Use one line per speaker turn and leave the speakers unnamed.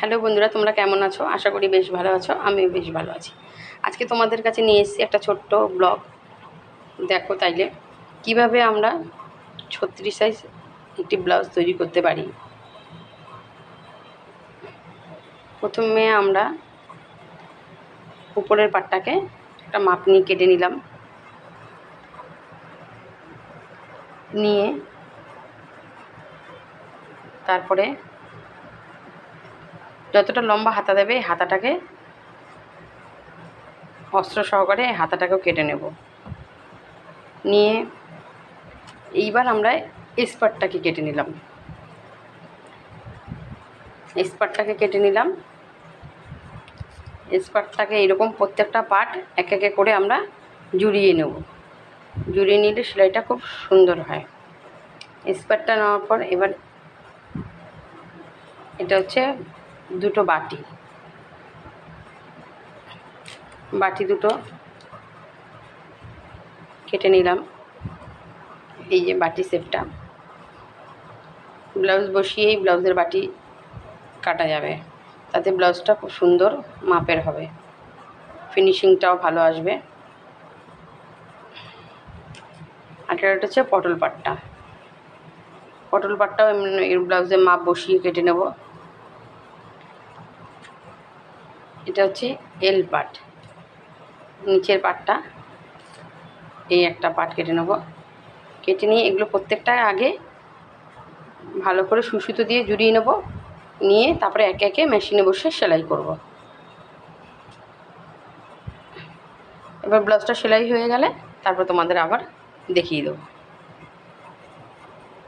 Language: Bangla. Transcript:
হ্যালো বন্ধুরা, তোমরা কেমন আছো? আশা করি বেশ ভালো আছো। আমিও বেশ ভালো আছি। আজকে তোমাদের কাছে নিয়ে এসেছি একটা ছোট্ট ব্লগ। দেখো তাইলে কিভাবে আমরা 36 সাইজ একটি ব্লাউজ তৈরি করতে পারি। প্রথমে আমরা উপরের পাটটাকে একটা মাপ নিয়ে কেটে নিয়ে তারপরে যতটা লম্বা হাতা দেবে হাতাটাকে অস্ত্র সহকারে হাতাটাকেও কেটে নেব। নিয়ে এইবার আমরা এসপারটাকে কেটে নিলাম। এসপারটাকে কেটে নিলাম। এসপারটাকে এরকম প্রত্যেকটা পার্ট এক একে করে আমরা জুড়িয়ে নেব। জুড়িয়ে নিলে সেলাইটা খুব সুন্দর হয়। এসপারটা নেওয়ার পর এবার এটা হচ্ছে দুটো বাটি দুটো কেটে নিলাম। এই যে বাটি শেপটা, ব্লাউজ বসিয়েই ব্লাউজের বাটি কাটা যাবে, তাতে ব্লাউজটা খুব সুন্দর মাপের হবে, ফিনিশিংটাও ভালো আসবে। আর এটা হচ্ছে পটল পাটটাও এর ব্লাউজের মাপ বসিয়ে কেটে নেব। এটা হচ্ছে এল পাট, নিচের পাটটা এই একটা পাট কেটে নেব। কেটে নিয়ে এগুলো প্রত্যেকটা আগে ভালো করে সুতো দিয়ে জুড়িয়ে নেব। নিয়ে তারপরে একে একে মেশিনে বসে সেলাই করব। এবার ব্লাউজটা সেলাই হয়ে গেলে তারপর তোমাদের আবার দেখিয়ে দেবো।